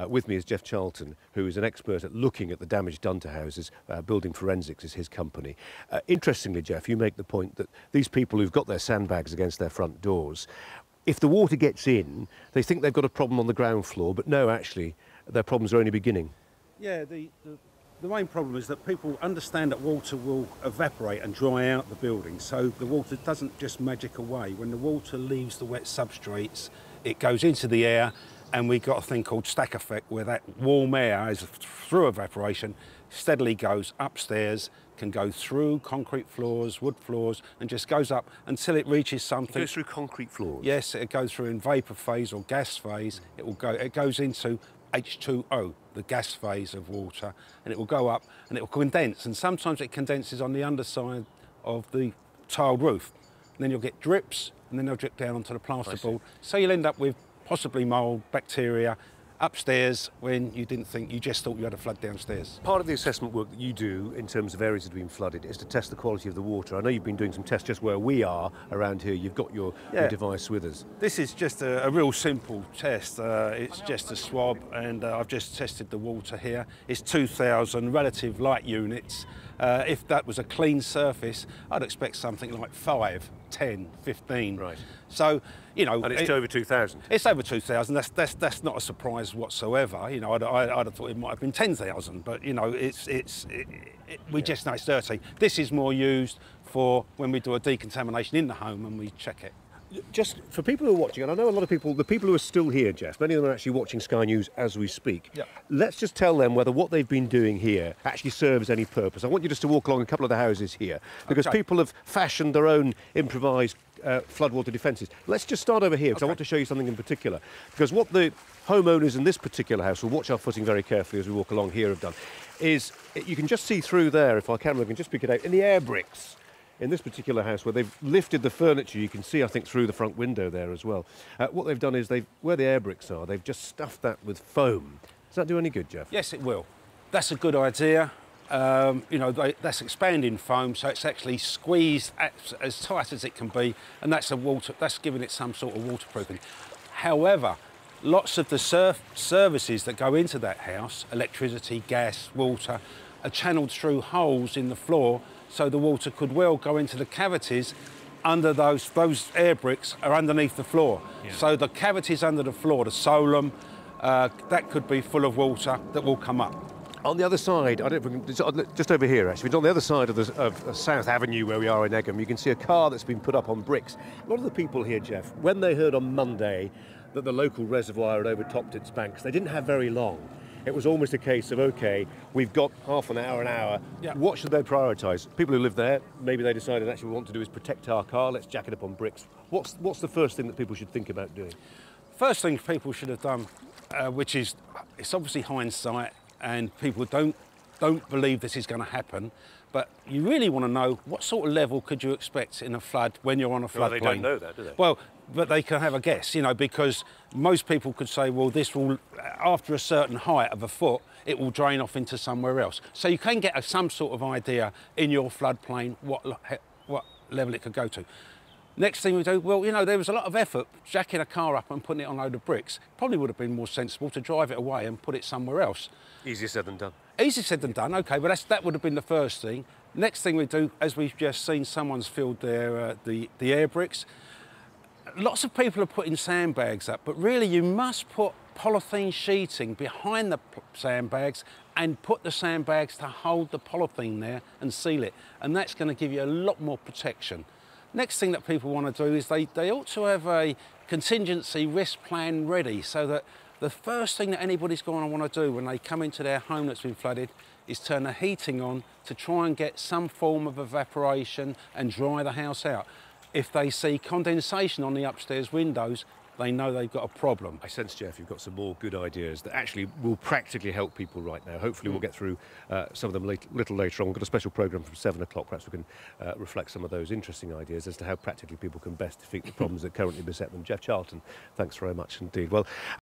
With me is Jeff Charlton, who is an expert at looking at the damage done to houses. Building Forensics is his company. Interestingly, Jeff, you make the point that these people who've got their sandbags against their front doors, if the water gets in, they think they've got a problem on the ground floor, but no, actually, their problems are only beginning. Yeah, the main problem is that people understand that water will evaporate and dry out the building, so the water doesn't just magic away. When the water leaves the wet substrates, it goes into the air, and we've got a thing called stack effect, where that warm air, as through evaporation, steadily goes upstairs, can go through concrete floors, wood floors, and just goes up until it reaches something. It goes through concrete floors? Yes, it goes through in vapour phase or gas phase. It goes into H2O, the gas phase of water, and it will go up and it will condense, and sometimes it condenses on the underside of the tiled roof. And then you'll get drips, and then they'll drip down onto the plasterboard. So you'll end up with possibly mould, bacteria, upstairs when you didn't think, you just thought you had a flood downstairs. Part of the assessment work that you do in terms of areas that have been flooded is to test the quality of the water. I know you've been doing some tests just where we are around here. You've got your device with us. This is just a real simple test. It's just a swab, and I've just tested the water here. It's 2,000 relative light units. If that was a clean surface, I'd expect something like 5, 10, 15. Right. So, you know, and it's over 2,000. It's over 2,000. That's not a surprise whatsoever. You know, I'd have thought it might have been 10,000, but you know, we just know it's dirty. This is more used for when we do a decontamination in the home and we check it. Just for people who are watching, and I know a lot of people, the people who are still here, Jeff, many of them are actually watching Sky News as we speak. Yep. Let's just tell them whether what they've been doing here actually serves any purpose. I want you just to walk along a couple of the houses here, because people have fashioned their own improvised floodwater defences. Let's just start over here, because I want to show you something in particular. Because what the homeowners in this particular house, will watch our footing very carefully as we walk along here, have done, is you can just see through there, if our camera can just pick it out, in the air bricks. In this particular house, where they've lifted the furniture, you can see, I think, through the front window there as well. What they've done is, where the air bricks are, they've just stuffed that with foam. Does that do any good, Jeff? Yes, it will. That's a good idea. You know, that's expanding foam, so it's actually squeezed as tight as it can be, and that's giving it some sort of waterproofing. However, lots of the services that go into that house, electricity, gas, water, are channeled through holes in the floor, so the water could well go into the cavities under those air bricks are underneath the floor. Yeah. So the cavities under the floor, the solum, that could be full of water that will come up. On the other side, I don't know if we can, just over here actually, on the other side of South Avenue where we are in Egham, you can see a car that's been put up on bricks. A lot of the people here, Jeff, when they heard on Monday that the local reservoir had overtopped its banks, they didn't have very long. It was almost a case of, OK, we've got half an hour. Yeah. What should they prioritise? People who live there, maybe they decided actually what we want to do is protect our car, let's jack it up on bricks. What's the first thing that people should think about doing? First thing people should have done, which is, it's obviously hindsight, and people don't believe this is going to happen, but you really want to know what sort of level could you expect in a flood when you're on a floodplain. Well, they don't know that, do they? Well, but they can have a guess, you know, because most people could say, well, this will, after a certain height of a foot, it will drain off into somewhere else. So you can get some sort of idea in your floodplain what level it could go to. Next thing we do, well, you know, there was a lot of effort jacking a car up and putting it on a load of bricks. Probably would have been more sensible to drive it away and put it somewhere else. Easier said than done. Easier said than done, OK, but that would have been the first thing. Next thing we do, as we've just seen, someone's filled their the air bricks. Lots of people are putting sandbags up, but really you must put polythene sheeting behind the sandbags and put the sandbags to hold the polythene there and seal it. And that's going to give you a lot more protection. Next thing that people want to do is they ought to have a contingency risk plan ready, so that the first thing that anybody's going to want to do when they come into their home that's been flooded is turn the heating on to try and get some form of evaporation and dry the house out. If they see condensation on the upstairs windows, they know they've got a problem. I sense, Jeff, you've got some more good ideas that actually will practically help people right now. Hopefully we'll get through some of them a little later on. We've got a special programme from 7 o'clock. Perhaps we can reflect some of those interesting ideas as to how practically people can best defeat the problems that currently beset them. Jeff Charlton, thanks very much indeed. Well,